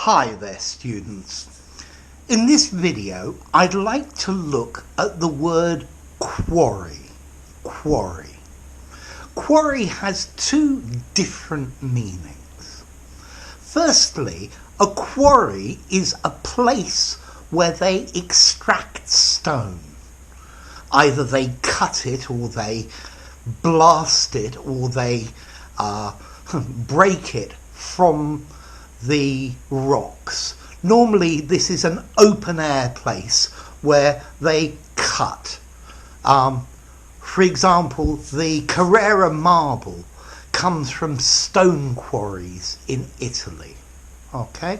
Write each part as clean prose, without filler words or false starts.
Hi there, students. In this video, I'd like to look at the word quarry. Quarry. Quarry has two different meanings. Firstly, a quarry is a place where they extract stone. Either they cut it, or they blast it, or they break it from the rocks. Normally this is an open air place where they cut. For example, the Carrara marble comes from stone quarries in Italy. Okay,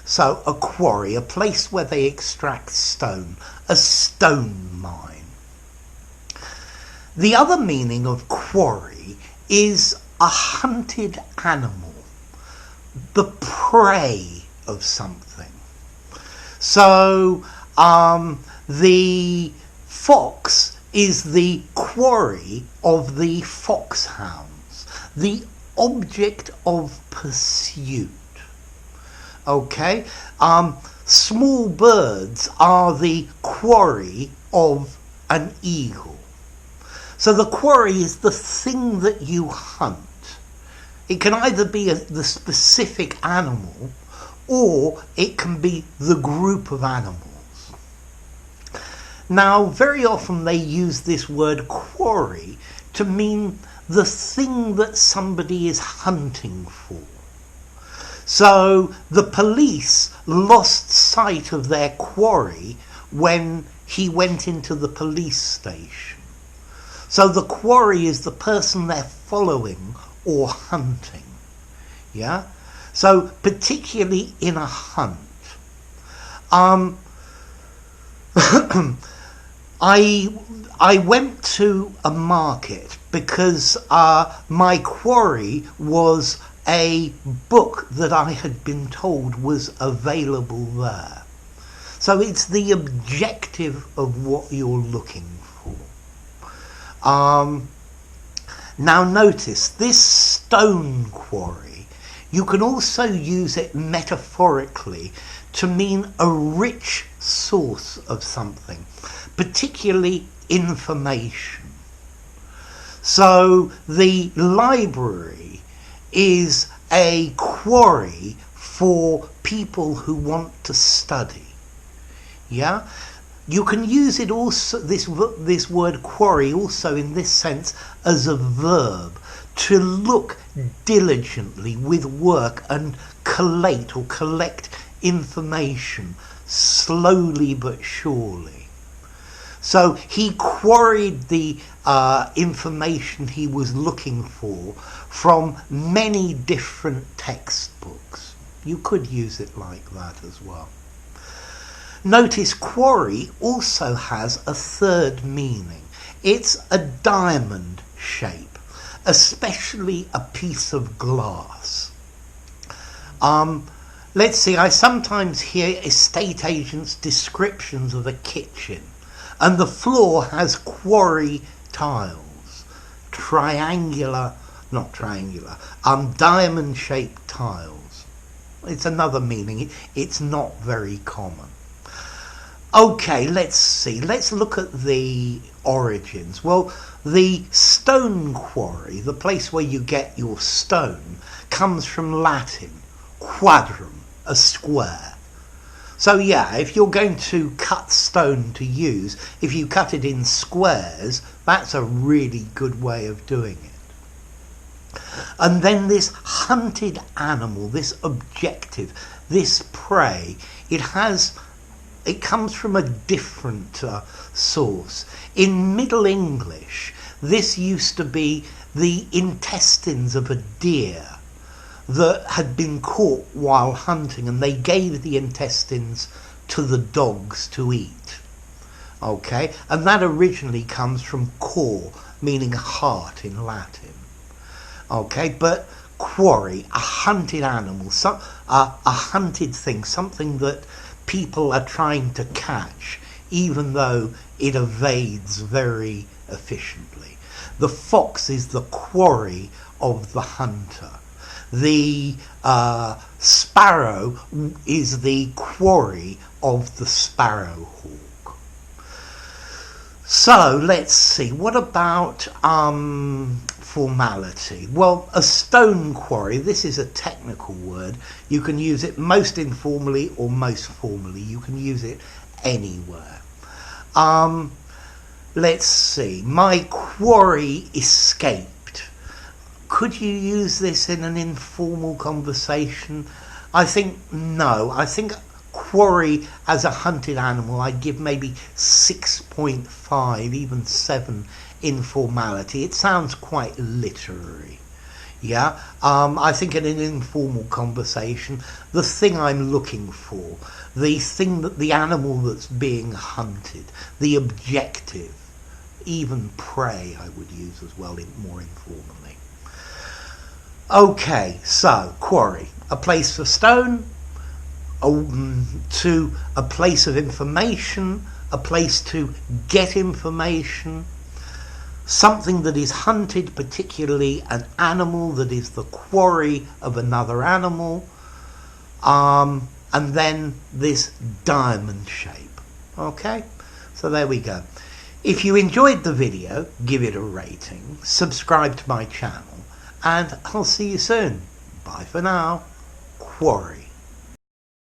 so a quarry, a place where they extract stone, a stone mine. The other meaning of quarry is a hunted animal, the prey of something. So the fox is the quarry of the foxhounds, the object of pursuit. Okay, small birds are the quarry of an eagle. So the quarry is the thing that you hunt. It can either be the specific animal, or it can be the group of animals. Now, very often they use this word quarry to mean the thing that somebody is hunting for. So the police lost sight of their quarry when he went into the police station. So the quarry is the person they're following or hunting. Yeah? So particularly in a hunt. I went to a market because my quarry was a book that I had been told was available there. So it's the objective of what you're looking for. Now notice, this stone quarry, you can also use it metaphorically to mean a rich source of something, particularly information. So the library is a quarry for people who want to study. Yeah? You can use it also, this word quarry also in this sense as a verb, to look diligently with work and collect information slowly but surely. So he quarried the information he was looking for from many different textbooks. You could use it like that as well. Notice quarry also has a third meaning. It's a diamond shape, especially a piece of glass. Let's see, I sometimes hear estate agents' descriptions of a kitchen, and the floor has quarry tiles, diamond-shaped tiles. It's another meaning. It's not very common. Okay, let's see. Let's look at the origins. Well, the stone quarry, the place where you get your stone, comes from Latin, quadrum, a square. So yeah, if you're going to cut stone to use, if you cut it in squares, that's a really good way of doing it. And then this hunted animal, this objective, this prey, it comes from a different source. In Middle English, this used to be the intestines of a deer that had been caught while hunting, and they gave the intestines to the dogs to eat. Okay, and that originally comes from cor, meaning heart in Latin. Okay, but quarry, a hunted animal, a hunted thing, something that people are trying to catch, even though it evades very efficiently. The fox is the quarry of the hunter. The sparrow is the quarry of the sparrowhawk. So let's see, what about formality? Well, a stone quarry, this is a technical word. You can use it most informally or most formally. You can use it anywhere. Let's see, my quarry escaped. Could you use this in an informal conversation? I think no. I think quarry as a hunted animal, I'd give maybe 6.5, even 7 in formality. It sounds quite literary. Yeah, I think in an informal conversation, the thing I'm looking for, the thing that the animal that's being hunted, the objective, even prey I would use as well, more informally. Okay, so quarry, a place for stone, to a place of information, a place to get information, something that is hunted, particularly an animal that is the quarry of another animal, and then this diamond shape. Okay, so there we go. If you enjoyed the video, give it a rating, subscribe to my channel, and I'll see you soon. Bye for now. Quarry.